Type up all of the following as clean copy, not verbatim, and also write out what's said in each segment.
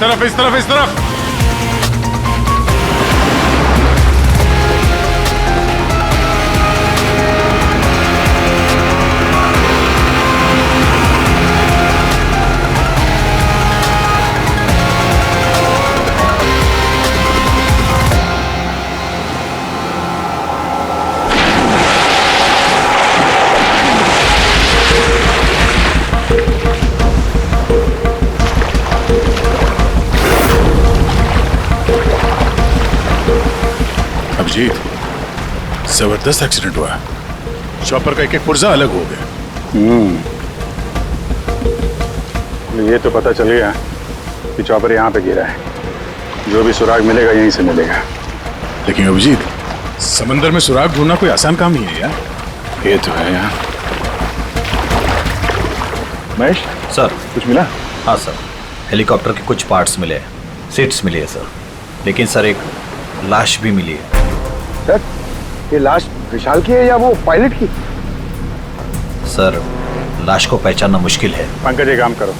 तरफ, इस तरफ, इस तरफ। जबरदस्त एक्सीडेंट हुआ। चॉपर का एक एक पुर्जा अलग हो गया। ये तो पता चल गया कि चॉपर यहाँ पे गिरा है। जो भी सुराग मिलेगा यहीं से मिलेगा। लेकिन अभिजीत, समंदर में सुराग ढूंढना कोई आसान काम नहीं है यार। ये तो है यार। महेश सर, कुछ मिला? हाँ सर, हेलीकॉप्टर के कुछ पार्ट्स मिले हैं, सीट्स मिली है सर। लेकिन सर एक लाश भी मिली है। सर, ये लाश विशाल की है या वो पायलट की? सर, लाश को पहचानना मुश्किल है। पंकज, एक काम करो,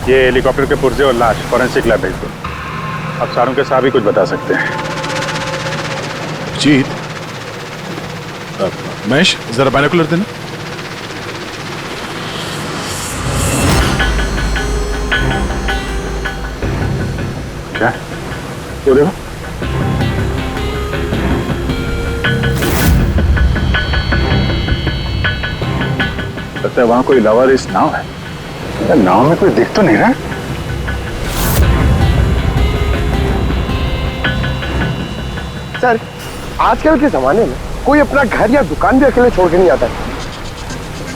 ये हेलीकॉप्टर के पुर्जे और लाश फॉरेंसिक लैब भेज दो। अब सारों के साथ भी कुछ बता सकते हैं। जीत, महेश जरा बाइनोकुलर देना। क्या? वो देखो। लगता है वहां कोई लवारिस नाव है। यार, नाव में कोई दिख तो नहीं रहा। सर, आजकल के जमाने में कोई अपना घर या दुकान भी अकेले छोड़ के नहीं आता है।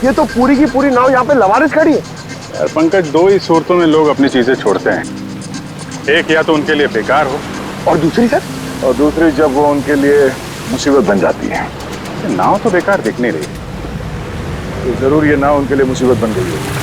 ये तो पूरी की पूरी नाव यहाँ पे लवारिस खड़ी है। यार पंकज, दो ही सूरतों में लोग अपनी चीजें छोड़ते हैं। एक या तो उनके लिए बेकार हो, और दूसरी सर? और दूसरी जब वो उनके लिए मुसीबत बन जाती है। नाव तो बेकार दिख नहीं रही, तो जरूर ये नाव उनके लिए मुसीबत बन गई है।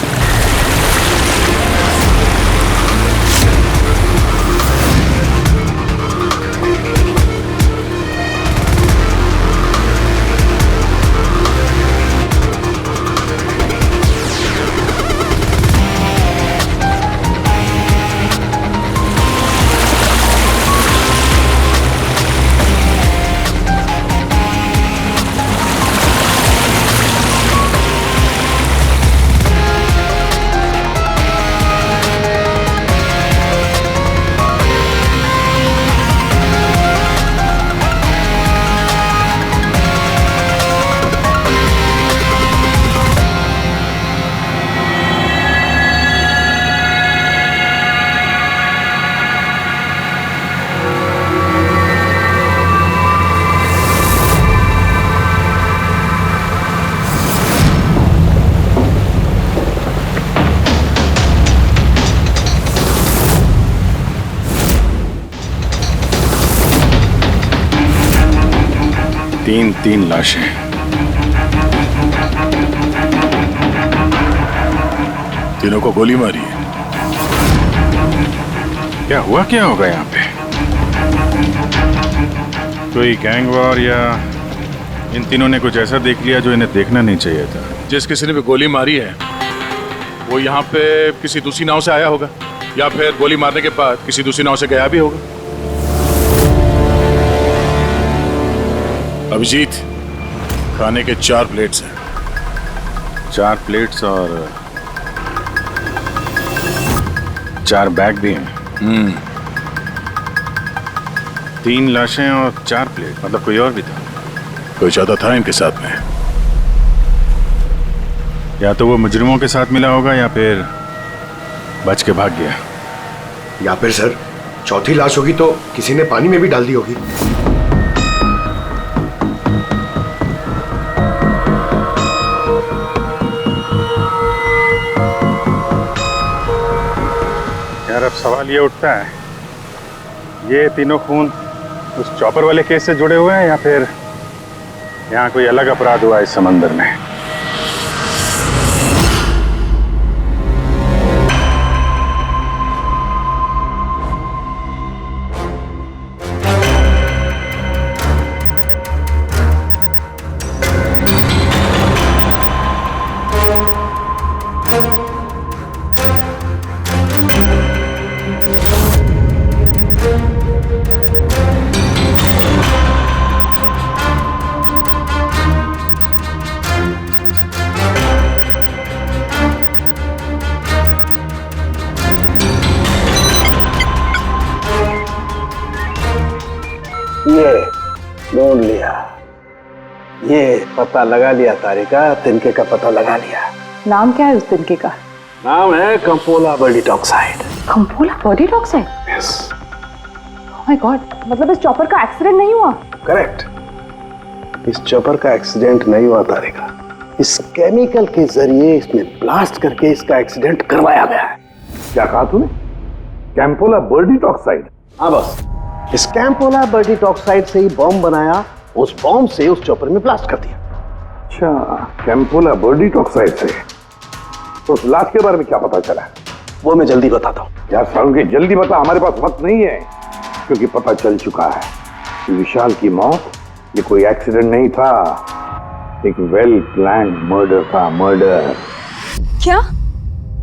तीन लाशें। तीनों को गोली मारी है। क्या हुआ, क्या होगा यहाँ पे? कोई गैंग वॉर या इन तीनों ने कुछ ऐसा देख लिया जो इन्हें देखना नहीं चाहिए था। जिस किसी ने भी गोली मारी है वो यहाँ पे किसी दूसरी नाव से आया होगा, या फिर गोली मारने के बाद किसी दूसरी नाव से गया भी होगा। अभिजीत, खाने के 4 प्लेट्स हैं। 4 प्लेट्स और 4 बैग भी हैं। 3 लाशें और 4 प्लेट, मतलब कोई और भी था? कोई ज्यादा था इनके साथ में। या तो वो मुजरिमों के साथ मिला होगा या फिर बच के भाग गया। या फिर सर, चौथी लाश होगी तो किसी ने पानी में भी डाल दी होगी। यार, अब सवाल ये उठता है, ये तीनों खून उस चॉपर वाले केस से जुड़े हुए हैं या फिर यहाँ कोई अलग अपराध हुआ इस समंदर में? ये ढूंढ लिया, ये पता लगा लिया तारिका, तिनके का पता लगा लिया। नाम क्या है उस तिनके का? नाम है कंपोला बर्डी टॉक्साइड। कंपोला बर्डी टॉक्साइड? यस। ओह माय गॉड, मतलब इस चॉपर का एक्सीडेंट नहीं हुआ? करेक्ट, इस चॉपर का एक्सीडेंट नहीं हुआ तारिका, इस केमिकल के जरिए इसमें ब्लास्ट करके इसका एक्सीडेंट करवाया गया है। क्या कहा तूने? कैंपोला बर्डी टॉक्साइड? हाँ बस, इस कैंपोला बर्डी टॉक्साइड से ही बॉम्ब बनाया, उस बॉम्ब से उस चॉपर में ब्लास्ट कर दिया। अच्छा, कैंपोला बर्डी टॉक्साइड से। तो उस लाश के बारे में क्या पता चला? वो मैं जल्दी बताता हूँ। यार सारुण के जल्दी बता, हमारे पास वक्त नहीं है, क्योंकि पता चल चुका है कि विशाल की मौत ये कोई एक्सीडेंट नहीं था, एक वेल प्लान्ड मर्डर था, मर्डर। क्या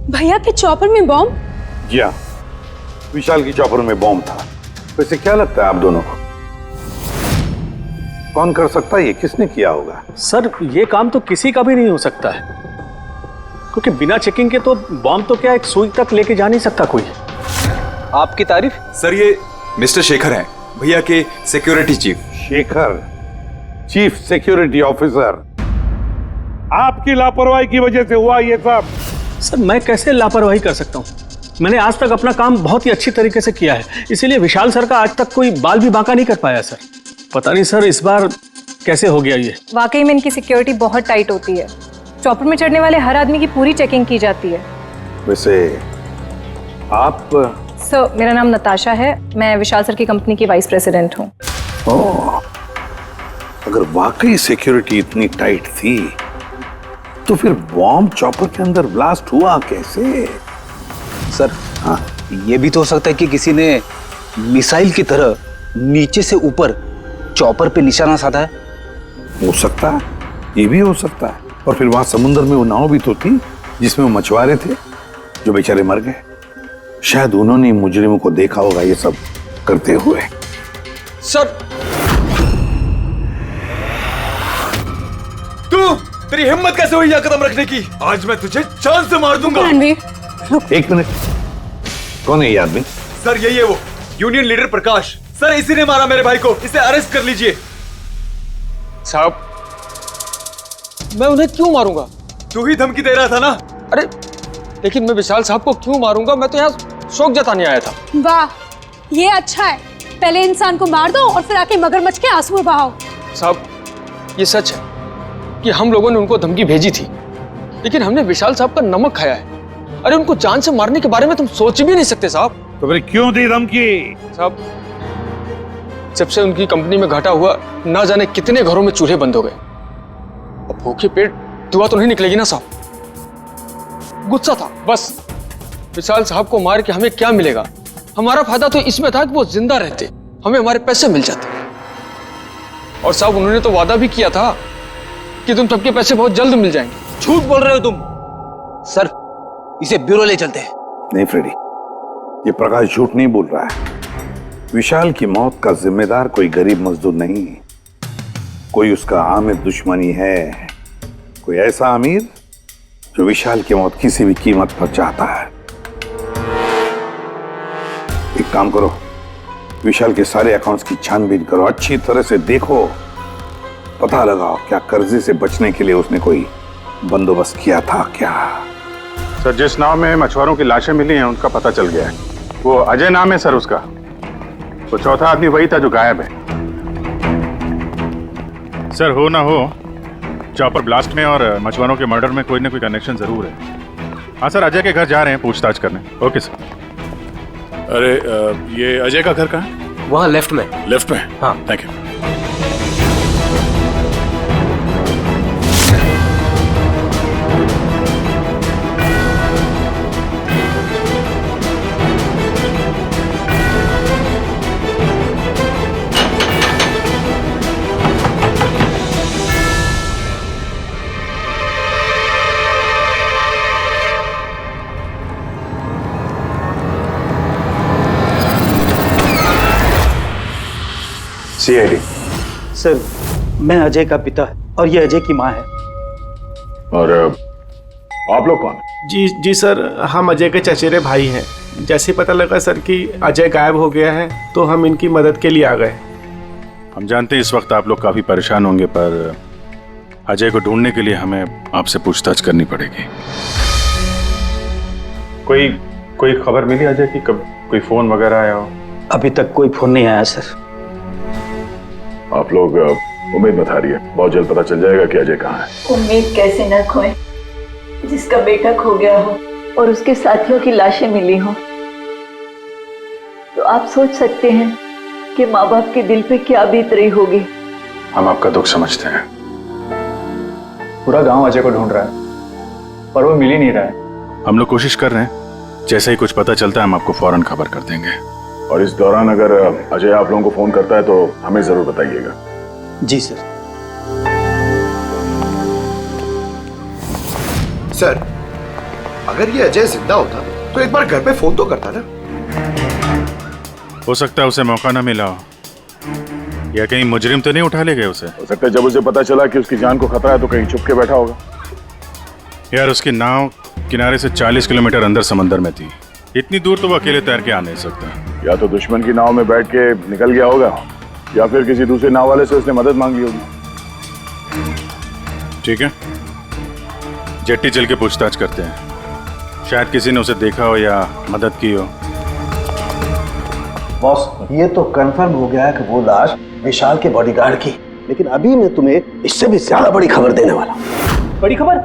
भैया के चॉपर में बॉम्ब? जी हाँ, विशाल की चॉपर में बॉम्ब था। वैसे क्या लगता है आप दोनों को, कौन कर सकता है? ये किसने किया होगा? सर ये काम तो किसी का भी नहीं हो सकता है, क्योंकि बिना चेकिंग के तो बॉम्ब तो क्या एक सुई तक लेके जा नहीं सकता कोई। आपकी तारीफ? सर ये मिस्टर शेखर हैं, भैया के security chief. Shekhar, chief security officer. आपकी लापरवाही की वजह से हुआ ये सब। सर मैं कैसे लापरवाही कर सकता हूँ? मैंने आज तक अपना काम बहुत ही अच्छी तरीके से किया है, इसीलिए विशाल सर का आज तक कोई बाल भी बांका नहीं कर पाया सर। पता नहीं सर इस बार कैसे हो गया ये। वाकई में इनकी सिक्योरिटी बहुत टाइट होती है, चॉपर में चढ़ने वाले हर आदमी की पूरी चेकिंग की जाती है। वैसे आप? सर मेरा नाम नताशा है, मैं विशाल सर की कंपनी की वाइस प्रेसिडेंट हूँ। ओह, अगर वाकई सिक्योरिटी इतनी टाइट थी तो फिर बॉम्ब चॉपर के अंदर ब्लास्ट हुआ कैसे? सर हाँ, ये भी तो हो सकता है कि किसी ने मिसाइल की तरह नीचे से ऊपर चॉपर पे निशाना साधा है। हो सकता है, ये भी हो सकता है। और फिर वहां समुद्र में वो नाव भी तो थी जिसमें वो मछुआरे थे जो बेचारे मर गए। शायद उन्होंने मुजरिमों को देखा होगा ये सब करते हुए। सर तू, तेरी हिम्मत कैसे हुई यह कदम रखने की? आज मैं तुझे जान से मार दूंगा। एक मिनट, कौन है ये आदमी? सर यही है वो यूनियन लीडर प्रकाश। सर इसी ने मारा मेरे भाई को, इसे अरेस्ट कर लीजिए। साहब मैं उन्हें क्यों मारूंगा? तू ही धमकी दे रहा था ना? अरे लेकिन मैं विशाल साहब को क्यों मारूंगा? मैं तो यहाँ शोक जताने आया था। वाह ये अच्छा है, पहले इंसान को मार दो और फिर आके मगरमच्छ के आंसू बहाओ। साहब ये सच है कि हम लोगों ने उनको धमकी भेजी थी, लेकिन हमने विशाल साहब का नमक खाया है। अरे उनको जान से मारने के बारे में तुम सोच भी नहीं सकते साहब। तो फिर क्यों दी धमकी? साहब जब से उनकी कंपनी में घाटा हुआ, ना जाने कितने घरों में चूल्हे बंद हो गए। अब भूखे पेट दुआ तो नहीं निकलेगी ना साहब। गुस्सा था बस। विशाल साहब को मार के हमें क्या मिलेगा? हमारा फायदा तो इसमें था कि वो जिंदा रहते, हमें हमारे पैसे मिल जाते। और साहब उन्होंने तो वादा भी किया था कि तुम सबके पैसे बहुत जल्द मिल जाएंगे। झूठ बोल रहे हो तुम। सर इसे ब्यूरो ले चलते हैं। नहीं फ्रेडी, ये प्रकाश झूठ नहीं बोल रहा है। विशाल की मौत का जिम्मेदार कोई गरीब मजदूर नहीं, कोई उसका आमिर दुश्मनी है, कोई ऐसा अमीर जो विशाल की मौत किसी भी कीमत पर चाहता है। एक काम करो, विशाल के सारे अकाउंट्स की छानबीन करो, अच्छी तरह से देखो, पता लगाओ क्या कर्जे से बचने के लिए उसने कोई बंदोबस्त किया था क्या। सर जिस नाव में मछुआरों की लाशें मिली हैं उनका पता चल गया है। वो अजय नाम है सर उसका। वो चौथा आदमी वही था जो गायब है। सर हो ना हो, चॉपर ब्लास्ट में और मछुआरों के मर्डर में कोई ना कोई कनेक्शन जरूर है। हाँ सर, अजय के घर जा रहे हैं पूछताछ करने। Okay sir. अरे ये अजय का घर कहाँ है? वहाँ लेफ्ट में। लेफ्ट में? हाँ थैंक यू। सीआईडी। सर मैं अजय का पिता और ये अजय की माँ है। और आप लोग कौन? जी सर, हम अजय के चचेरे भाई हैं। जैसे पता लगा सर कि अजय गायब हो गया है तो हम इनकी मदद के लिए आ गए। हम जानते हैं इस वक्त आप लोग काफी परेशान होंगे, पर अजय को ढूंढने के लिए हमें आपसे पूछताछ करनी पड़ेगी। कोई खबर मिली अजय की? कब कोई फोन वगैरह आया हो? अभी तक कोई फोन नहीं आया सर। आप लोग उम्मीद बता रही है, बहुत जल्द पता चल जाएगा कि अजय कहाँ है। उम्मीद कैसे न खोए, जिसका बेटा खो गया हो और उसके साथियों की लाशें मिली हो, तो आप सोच सकते हैं कि माँ बाप के दिल पे क्या बीत रही होगी। हम आपका दुख समझते हैं। पूरा गांव अजय को ढूंढ रहा है पर वो मिल ही नहीं रहा है। हम लोग कोशिश कर रहे हैं, जैसे ही कुछ पता चलता है हम आपको फौरन खबर कर देंगे। और इस दौरान अगर अजय आप लोगों को फोन करता है तो हमें जरूर बताइएगा। जी सर। सर, अगर ये अजय जिंदा होता तो एक बार घर पे फोन तो करता ना। हो सकता है उसे मौका ना मिला हो, या कहीं मुजरिम तो नहीं उठा ले गए उसे। हो सकता है जब उसे पता चला कि उसकी जान को खतरा है तो कहीं छुप के बैठा होगा। यार उसकी नाव किनारे से 40 किलोमीटर अंदर समंदर में थी, इतनी दूर तो वो अकेले तैर के आ नहीं सकता। या तो दुश्मन की नाव में बैठ के निकल गया होगा, या फिर किसी दूसरे नाव वाले से उसने मदद मांग ली होगी। ठीक है, जेट्टी चल के पूछताछ करते हैं, शायद किसी ने उसे देखा हो या मदद की हो। बॉस, ये तो कंफर्म हो गया है कि वो लाश विशाल के बॉडीगार्ड की, लेकिन अभी मैं तुम्हें इससे भी ज्यादा बड़ी खबर देने वाला हूं। बड़ी खबर?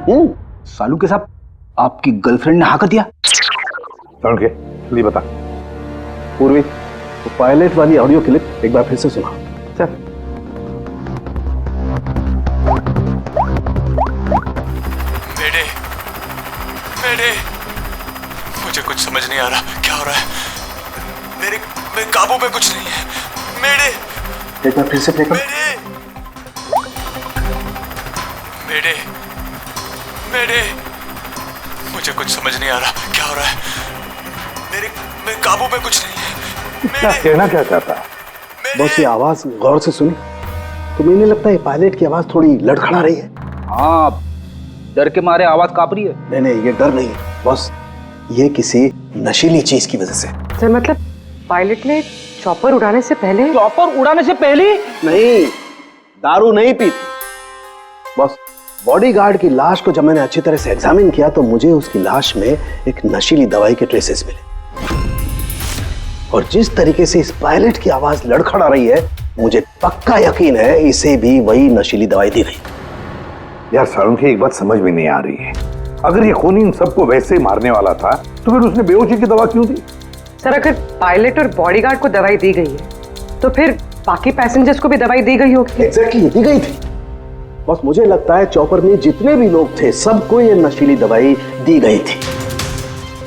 सालू के साथ आपकी गर्लफ्रेंड ने हाँ कर दिया? के लिए बता पूर्वी, वो पायलट वाली ऑडियो क्लिप एक बार फिर से सुना। चल। मेरे मुझे कुछ समझ नहीं आ रहा, क्या हो रहा है? मेरे काबू में कुछ नहीं है। मेरे एक बार फिर से प्ले कर। मेरे मुझे कुछ समझ नहीं आ रहा, क्या हो रहा है? मेरे काबू में कुछ नहीं है। क्या कहना क्या चाहता है? बस ये आवाज गौर से सुनी तो मुझे लगता है पायलट की आवाज थोड़ी लड़खड़ा रही है। हाँ, डर के मारे आवाज कांप रही है। नहीं, ये डर नहीं है बस, ये किसी नशीली चीज की वजह से। सर मतलब पायलट ने चॉपर उड़ाने से पहले? चॉपर उड़ाने से पहले? नहीं, दारू नहीं पीती। बस बॉडीगार्ड की लाश को जब मैंने अच्छी तरह से एग्जामिन किया तो मुझे उसकी लाश में एक नशीली दवाई के ट्रेसेस मिले, और जिस तरीके से इस पायलट की आवाज लड़खड़ा रही है, मुझे पक्का यकीन है इसे भी वही नशीली दवाई दी गई। यार सालुंखे, एक बात समझ में नहीं आ रही है, अगर ये खूनी इन सबको वैसे ही मारने वाला था तो फिर उसने बेहोशी की दवा क्यों दी? सर अगर पायलट और बॉडीगार्ड को दवाई दी गई है तो फिर बाकी पैसेंजर्स को भी दवाई दी गई होगी। एग्जैक्टली, दी गई थी। बस मुझे लगता है चॉपर में जितने भी लोग थे सबको ये नशीली दवाई दी गई थी,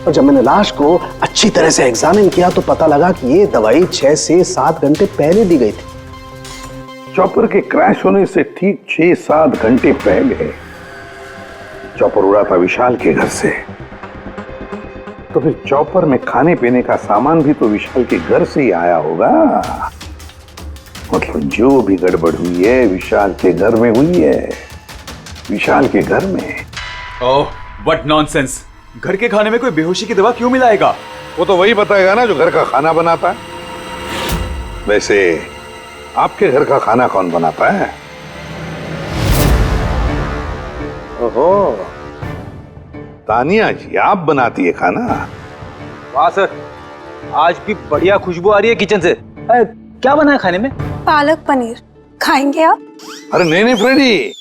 और जब मैंने लाश को अच्छी तरह से एग्जामिन किया तो पता लगा कि ये दवाई 6 से 7 घंटे पहले दी गई थी। चॉपर के क्रैश होने से ठीक 6-7 घंटे पहले चॉपर उड़ा था विशाल के घर से, तो फिर चॉपर में खाने पीने का सामान भी तो विशाल के घर से ही आया होगा। मतलब जो भी गड़बड़ हुई है विशाल के घर में हुई है, विशाल के घर में। ओह, व्हाट नॉनसेंस! घर के खाने में कोई बेहोशी की दवा क्यों मिलाएगा? वो तो वही बताएगा ना जो घर का खाना बनाता है। वैसे आपके घर का खाना कौन बनाता है? ओहो, तानिया जी आप बनाती है खाना? वाह सर, आज भी बढ़िया खुशबू आ रही है किचन से। क्या बना है खाने में? पालक पनीर, खाएंगे आप? अरे नहीं फ्रेडी,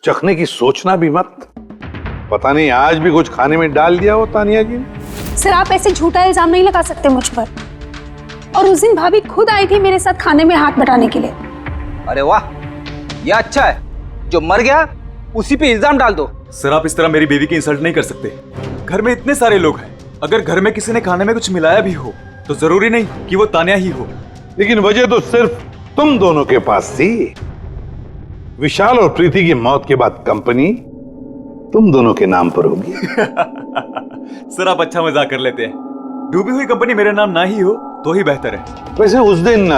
चखने की सोचना भी मत। पता नहीं आज भी कुछ खाने में डाल दिया हो तानिया जी ने। सर आप ऐसे झूठा इल्जाम नहीं लगा सकते मुझ पर। और उस दिन भाभी खुद आई थी मेरे साथ खाने में हाथ बटाने के लिए। अरे वाह, ये अच्छा है, जो मर गया उसी पे इल्जाम डाल दो। सर आप इस तरह मेरी बेबी की इंसल्ट नहीं कर सकते। घर में इतने सारे लोग हैं, अगर घर में किसी ने खाने में कुछ मिलाया भी हो तो जरूरी नहीं कि वो तानिया ही हो। लेकिन वजह तो सिर्फ तुम दोनों के पास थी। विशाल और प्रीति की मौत के बाद कंपनी तुम दोनों के नाम पर होगी। सर आप अच्छा मजाक कर लेते हैं। डूबी हुई कंपनी मेरे नाम ना ही हो तो ही बेहतर है। वैसे उस दिन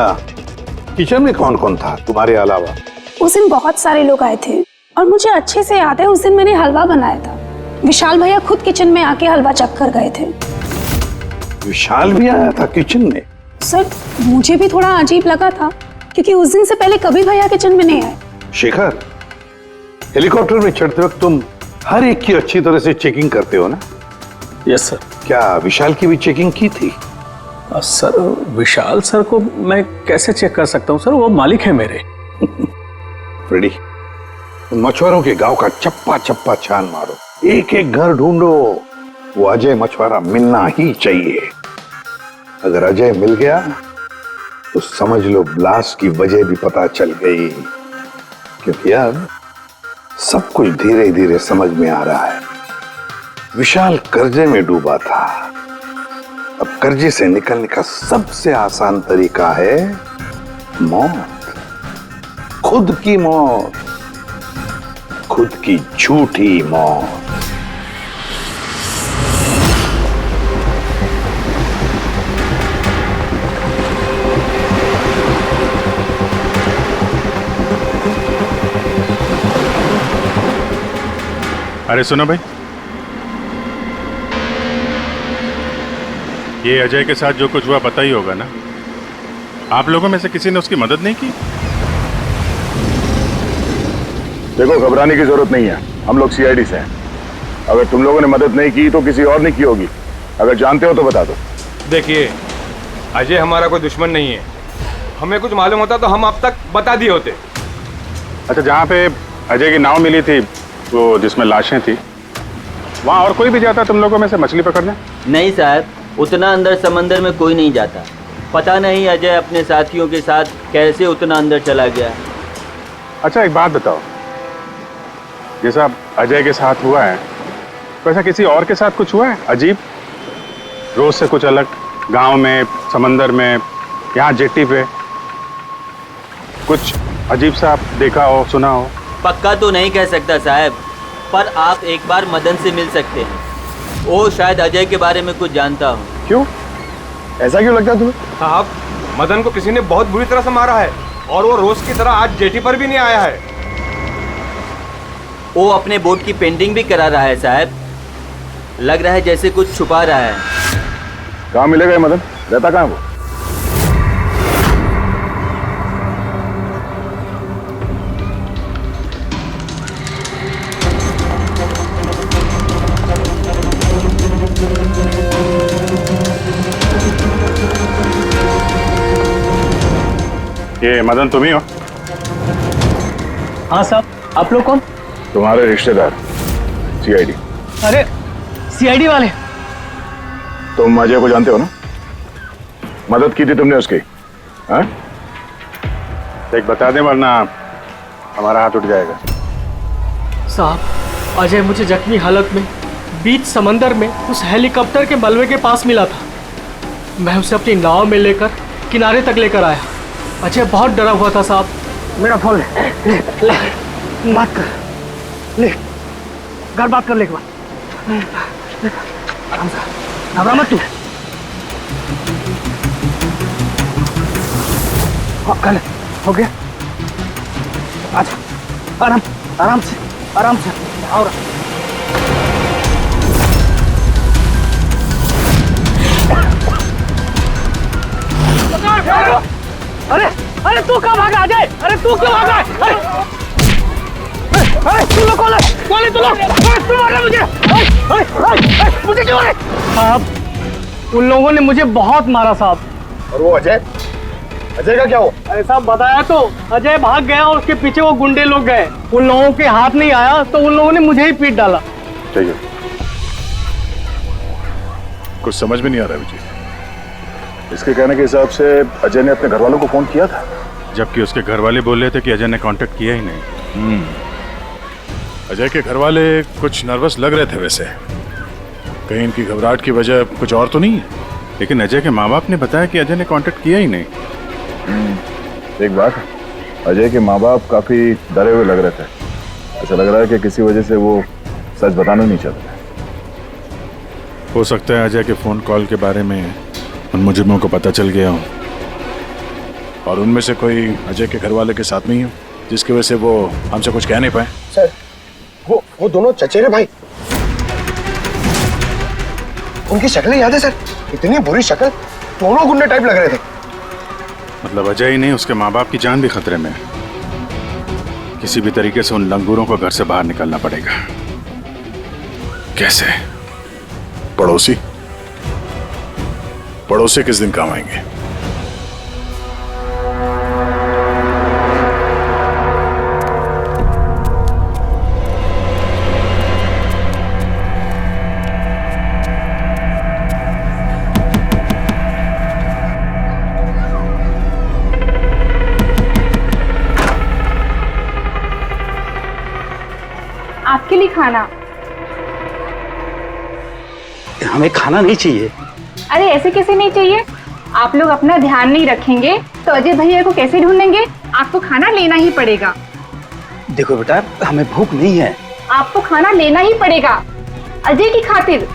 किचन में कौन कौन था तुम्हारे अलावा? उस दिन बहुत सारे लोग आए थे और मुझे अच्छे से याद है उस दिन मैंने हलवा बनाया था। विशाल भैया खुद किचन में आके हलवा चख कर गए थे। विशाल भी आया था किचन में? सर मुझे भी थोड़ा अजीब लगा था, क्योंकि उस दिन से पहले कभी भैया किचन में नहीं आए। शेखर, हेलीकॉप्टर में चढ़ते वक्त तुम हर एक की अच्छी तरह से चेकिंग करते हो ना? Yes sir. क्या विशाल की भी चेकिंग की थी? सर विशाल सर को मैं कैसे चेक कर सकता हूँ सर, वो मालिक है मेरे। फ्रेडी, मछुआरों के गांव का चप्पा चप्पा छान मारो, एक एक घर ढूंढो। वो अजय मछुआरा मिलना ही चाहिए। अगर अजय मिल गया तो समझ लो ब्लास्ट की वजह भी पता चल गई, क्योंकि अब सब कुछ धीरे धीरे समझ में आ रहा है। विशाल कर्जे में डूबा था, अब कर्जे से निकलने का सबसे आसान तरीका है मौत, खुद की मौत, खुद की झूठी मौत। अरे सुनो भाई, ये अजय के साथ जो कुछ हुआ पता ही होगा ना? आप लोगों में से किसी ने उसकी मदद नहीं की? देखो, घबराने की जरूरत नहीं है, हम लोग सीआईडी से हैं। अगर तुम लोगों ने मदद नहीं की तो किसी और ने की होगी। अगर जानते हो तो बता दो। देखिए, अजय हमारा कोई दुश्मन नहीं है। हमें कुछ मालूम होता तो हम अब तक बता दिए होते। अच्छा, जहाँ पे अजय की नाव मिली थी, वो जिसमें लाशें थी, वहाँ और कोई भी जाता तुम लोगों में से मछली पकड़ने? नहीं साहब, उतना अंदर समंदर में कोई नहीं जाता। पता नहीं अजय अपने साथियों के साथ कैसे उतना अंदर चला गया। अच्छा, एक बात बताओ, जैसा अजय के साथ हुआ है वैसा किसी और के साथ कुछ हुआ है अजीब, रोज से कुछ अलग? गांव में, समंदर में, यहाँ जेट्टी पे कुछ अजीब सा देखा हो, सुना हो? पक्का तो नहीं कह सकता साहब, पर आप एक बार मदन से मिल सकते हैं। वो शायद अजय के बारे में कुछ जानता हो। क्यों? ऐसा क्यों लगता है तुम्हें? साहब, मदन को किसी ने बहुत बुरी तरह से मारा है और वो रोज की तरह आज जेटी पर भी नहीं आया है। वो अपने बोट की पेंटिंग भी करा रहा है साहब। लग रहा है जैसे कुछ छुपा रहा है। कहाँ मिलेगा ये मदन? रहता कहाँ वो? ये मदन तुम ही हो? हाँ साहब। आप लोग कौन? तुम्हारे रिश्तेदार, सीआईडी। अरे सीआईडी वाले? तुम अजय को जानते हो ना? मदद की थी तुमने उसकी, हाँ? एक बता दें वरना हमारा हाथ उठ जाएगा। साहब, अजय मुझे जख्मी हालत में बीच समंदर में उस हेलीकॉप्टर के मलबे के पास मिला था। मैं उसे अपनी नाव में लेकर किनारे तक लेकर आया। अजय बहुत डरा हुआ था साहब। मेरा फोन ले, बात कर, ले घर बात कर ले एक बार। आराम से, घबरा मत तू। हाँ, कर ले, हो गया। अच्छा, आराम आराम से, आराम से आओ। अरे अरे तू कहाँ भागा अजय? अरे तू क्यों भागा? अरे तू लोग कौन है? कौन है तू लोग? तू मार रहा मुझे? मुझे क्यों मारे? साहब, उन लोगों ने मुझे बहुत मारा साहब। और वो अजय? अजय का क्या हुआ? अरे साहब, बताया तो, अजय भाग गया और उसके पीछे वो गुंडे लोग गए। उन लोगों के हाथ नहीं आया तो उन लोगों ने मुझे ही पीट डाला। चाहिए कुछ समझ में नहीं आ रहा विजय। इसके कहने के हिसाब से अजय ने अपने घर वालों को फोन किया था, जबकि उसके घर वाले बोल रहे थे कि अजय ने कांटेक्ट किया ही नहीं। अजय के घर वाले कुछ नर्वस लग रहे थे वैसे। कहीं इनकी घबराहट की वजह कुछ और तो नहीं है? लेकिन अजय के माँ बाप ने बताया कि अजय ने कांटेक्ट किया ही नहीं। एक बात, अजय के माँ बाप काफी डरे हुए लग रहे थे। ऐसा लग रहा है कि किसी वजह से वो सच बताना नहीं चाहते। हो सकता है अजय के फोन कॉल के बारे में उन मुजरिमों को पता चल गया हो, और उनमें से कोई अजय के घर वाले के साथ नहीं हो, जिसकी वजह से वो हमसे कुछ कह नहीं पाए। सर, वो दोनों चचेरे भाई, उनकी शक्लें याद है सर? इतनी बुरी शक्ल, दोनों गुंडे टाइप लग रहे थे। मतलब अजय ही नहीं, उसके माँ बाप की जान भी खतरे में है। किसी भी तरीके से उन लंगूरों को घर से बाहर निकलना पड़ेगा। कैसे? पड़ोसी पड़ोसी किस दिन काम आएंगे? आपके लिए खाना। हमें खाना नहीं चाहिए। अरे ऐसे कैसे नहीं चाहिए? आप लोग अपना ध्यान नहीं रखेंगे तो अजय भैया को कैसे ढूंढेंगे? आपको खाना लेना ही पड़ेगा। देखो बेटा, हमें भूख नहीं है। आपको खाना लेना ही पड़ेगा अजय की खातिर।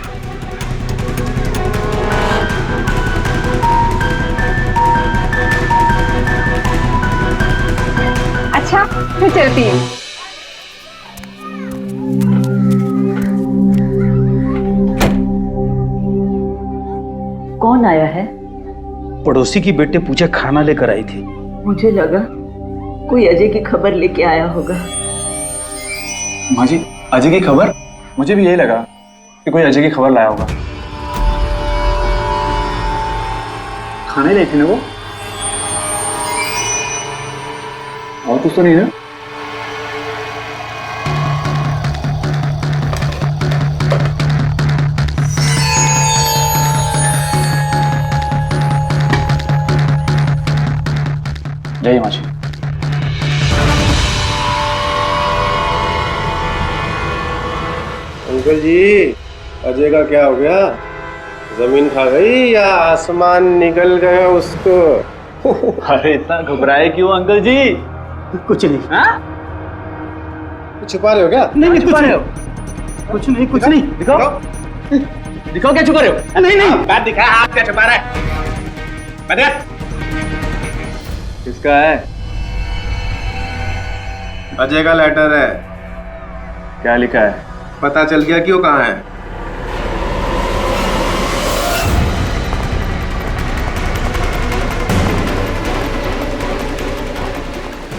अच्छा, मैं चलती हूँ। कौन आया है? पड़ोसी की बेटे पूजा खाना लेकर आई थी। मुझे लगा कोई अजय की खबर लेके आया होगा। माँ जी, अजय की खबर? मुझे भी यही लगा कि कोई अजय की खबर लाया होगा। खाने लाई थी ना वो? और कुछ तो नहीं है? जय माँ जी। अंकल जी, अजय का क्या हो गया? जमीन खा गई या आसमान निकल गया उसको? अरे इतना घबराए क्यों अंकल जी? कुछ नहीं। हाँ? छुपा रहे हो क्या? नहीं, छुपा रहे हो? कुछ नहीं, कुछ नहीं। दिखाओ, दिखाओ क्या छुपा रहे हो? नहीं नहीं, बात दिखा, हाथ क्या छुपा रहा है? किसका है? अजय का लेटर है। क्या लिखा है? पता चल गया क्यों कहाँ है?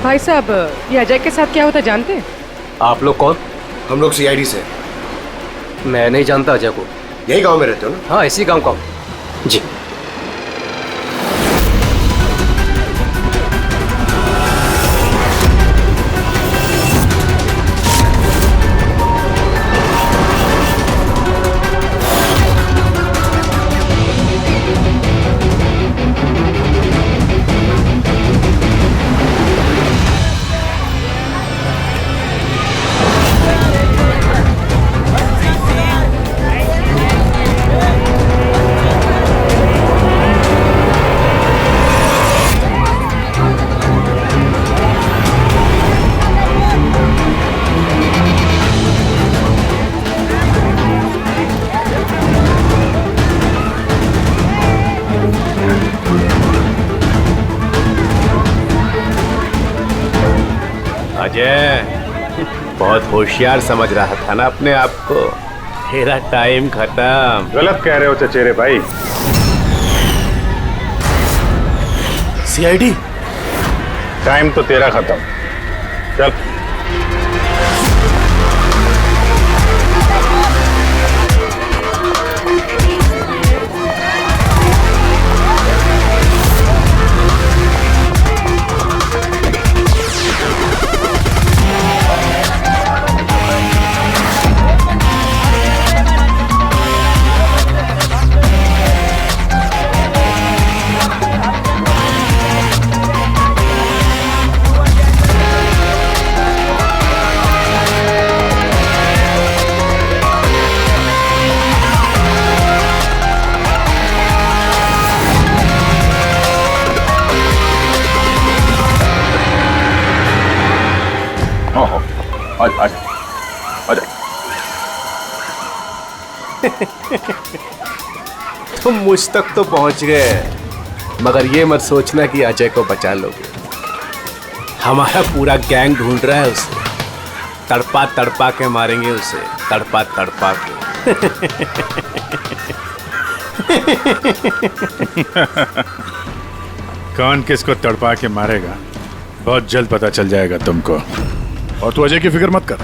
भाई साहब, ये अजय के साथ क्या होता जानते हैं? आप लोग कौन? हम लोग सीआईडी से। मैं नहीं जानता अजय को। यही गांव में रहते हो ना? हाँ, इसी गांव का हूँ। जी। बहुत होशियार समझ रहा था ना अपने आप को। तेरा टाइम खत्म। गलत कह रहे हो चचेरे भाई। सीआईडी? टाइम तो तेरा खत्म। चल। तुम मुझ तक तो पहुंच गए, मगर ये मत सोचना कि अजय को बचा लोगे। हमारा पूरा गैंग ढूंढ रहा है उसे। तड़पा तड़पा के मारेंगे उसे, तड़पा तड़पा के। कौन किसको तड़पा के मारेगा बहुत जल्द पता चल जाएगा तुमको। और तू अजय की फिक्र मत कर,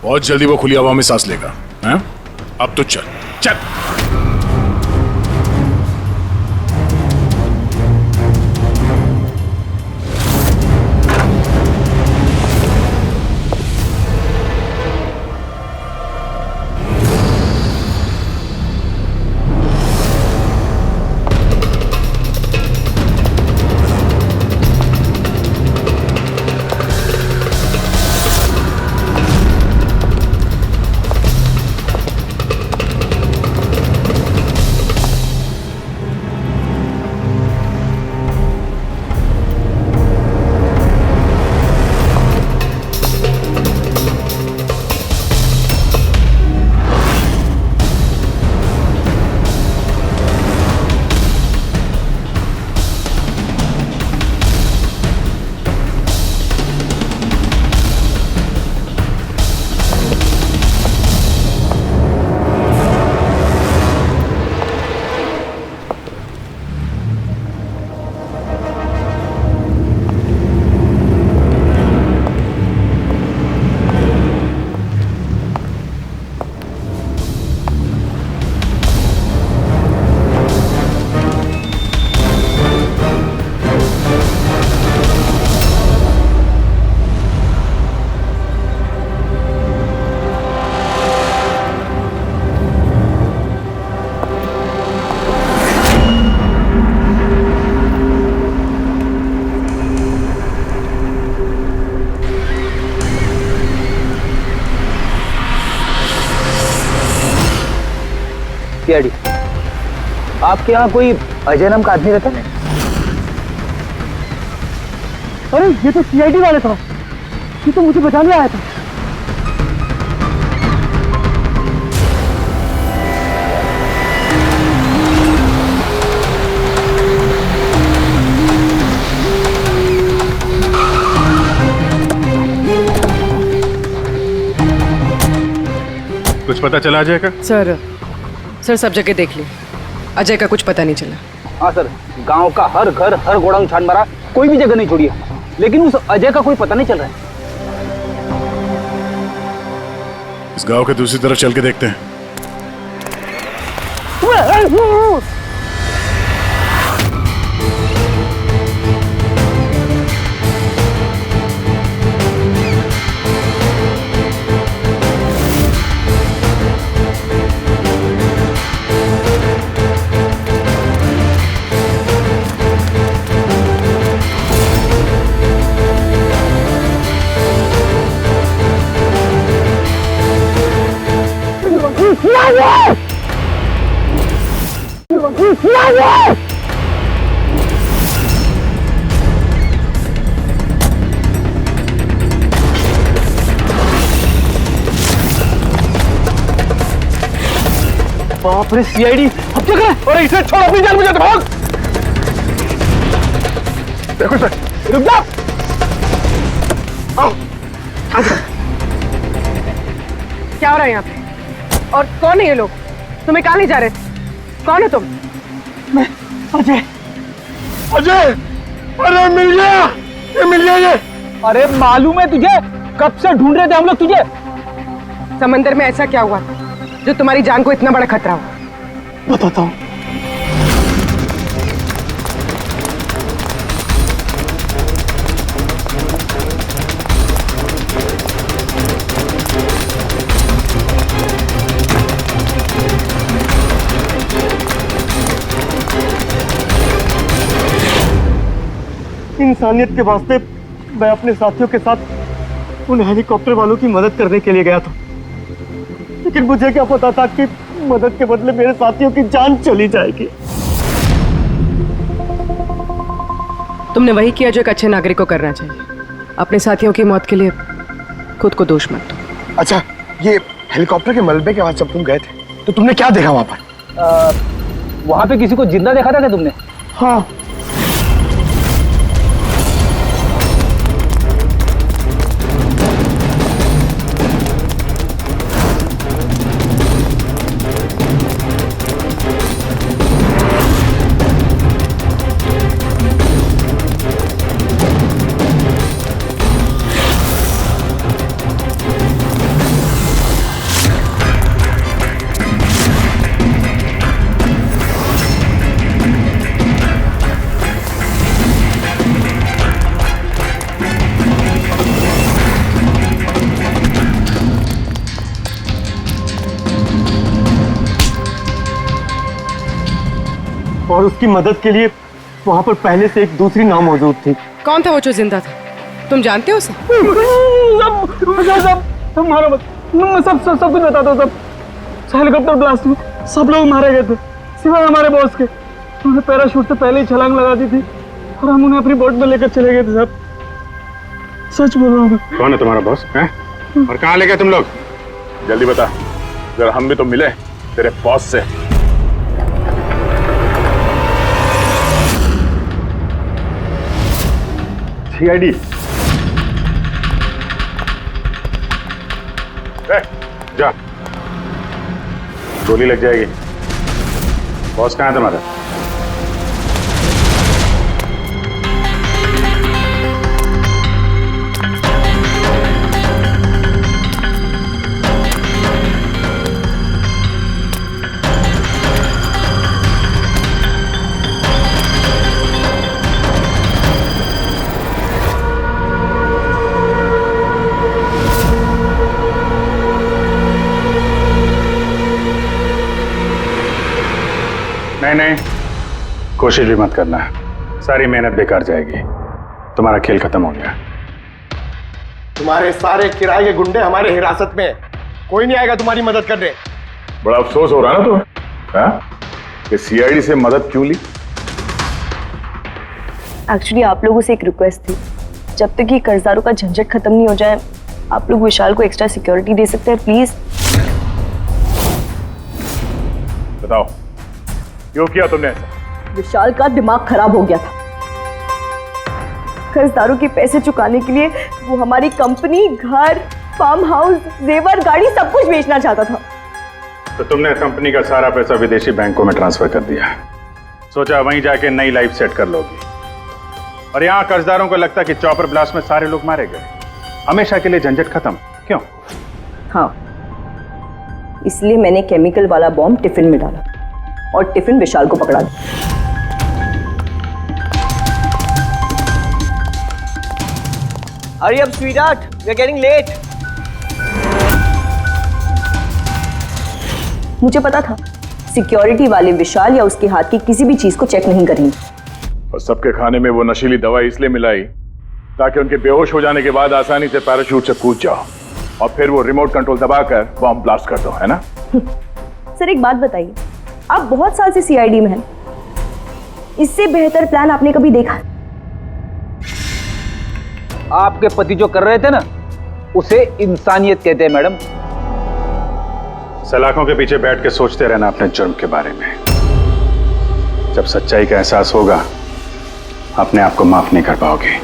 बहुत जल्दी वो खुली हवा में सांस लेगा। हैं? अब तो चल चल। सीआईडी, आपके यहाँ कोई अजय नाम का आदमी रहता है? अरे ये तो सीआईडी वाले था, ये तो मुझे बचाने आया था। कुछ पता चला अजय का? सर सब जगह देख ली, अजय का कुछ पता नहीं चला। हाँ सर, गांव का हर घर हर गोडाउन छान मारा, कोई भी जगह नहीं छोड़ी है, लेकिन उस अजय का कोई पता नहीं चल रहा है। इस गांव के दूसरी तरफ चल के देखते हैं। बाप रे सीआईडी, अब क्या करें? अरे इसे छोड़, अपनी जान बचा, भाग। देखो सर, रुक जा। आओ, क्या हो रहा है यहाँ पे? और कौन है ये लोग? तुम्हें कहाँ ले जा रहे थे? कौन है तुम? मैं अजय। अजय, अरे मिल गया, ये मिल गया ये। अरे मालूम है तुझे, कब से ढूंढ रहे थे हम लोग तुझे। समंदर में ऐसा क्या हुआ जो तुम्हारी जान को इतना बड़ा खतरा हो? बताता हूँ। इंसानियत के वास्ते मैं अपने साथियों के साथ उन हेलीकॉप्टर वालों की मदद करने के लिए गया था, लेकिन मुझे क्या पता था कि मदद के बदले मेरे साथियों की जान चली जाएगी। तुमने वही किया जो एक अच्छे नागरिक को करना चाहिए। अपने साथियों की मौत के लिए खुद को दोष मत दो। अच्छा, ये हेलीकॉप्टर के मलबे के पास जब तुम गए थे तो तुमने क्या देखा वहां पर? वहां पे किसी को जिंदा देखा था क्या तुमने? हाँ। और उसकी मदद के लिए वहां पर पहले से एक दूसरी नाव मौजूद थी। कौन था वो जो जिंदा था? तुम जानते हो उसे? मारो मत, मैं सब कुछ बताता हूँ। सब हेलीकॉप्टर ब्लास्ट में सब लोग मारे गए थे सिवाय हमारे बॉस के। उन्होंने पैराशूट से पहले ही छलांग लगा दी थी और हम उन्हें अपनी बोट में लेकर चले गए थे साहब। सच बोल रहा हूँ। कौन है तुम्हारा बॉस है? और कहाँ ले गए तुम लोग? जल्दी बता, जरा हम भी तो मिले तेरे बॉस से। सीआईडी जा, गोली लग जाएगी। बॉस कहाँ है तुम्हारा? नहीं, कोशिश भी मत करना, सारी मेहनत बेकार जाएगी। तुम्हारा खेल खत्म हो गया। तुम्हारे सारे किराए के गुंडे हमारे हिरासत में, कोई नहीं आएगा तुम्हारी मदद करने। बड़ा अफसोस हो रहा ना तुम्हें, हाँ? कि सीआईडी से मदद क्यों ली? एक्चुअली आप लोगों से एक रिक्वेस्ट थी, जब तक ये कर्जदारों का झंझट खत्म नहीं हो जाए आप लोग विशाल को एक्स्ट्रा सिक्योरिटी दे सकते हैं प्लीज। बताओ क्यों किया तुमने ऐसा? विशाल का दिमाग खराब हो गया था। कर्जदारों के पैसे चुकाने के लिए वो हमारी कंपनी, घर, फार्म हाउस, जेवर, गाड़ी सब कुछ बेचना चाहता था। तो तुमने कंपनी का सारा पैसा विदेशी बैंकों में ट्रांसफर कर दिया, सोचा वहीं जाके नई लाइफ सेट कर लोगी। और यहाँ कर्जदारों को लगता कि चॉपर ब्लास्ट में सारे लोग मारे गए, हमेशा के लिए झंझट खत्म। क्यों? हाँ, इसलिए मैंने केमिकल वाला बॉम्ब टिफिन में डाला और टिफिन विशाल को पकड़ा दिया। Hurry up, sweetheart. We're getting late. मुझे पता था सिक्योरिटी वाले विशाल या उसके हाथ की किसी भी चीज को चेक नहीं करेंगे। और सबके खाने में वो नशीली दवाई इसलिए मिलाई ताकि उनके बेहोश हो जाने के बाद आसानी से पैराशूट से कूद जाओ और फिर वो रिमोट कंट्रोल दबाकर बॉम्ब ब्लास्ट कर दो, है ना? सर एक बात बताइए, आप बहुत साल से सीआईडी में हैं, इससे बेहतर प्लान आपने कभी देखा? आपके पति जो कर रहे थे ना, उसे इंसानियत कहते हैं मैडम। सलाखों के पीछे बैठ के सोचते रहना अपने जुर्म के बारे में। जब सच्चाई का एहसास होगा अपने आप को माफ नहीं कर पाओगे।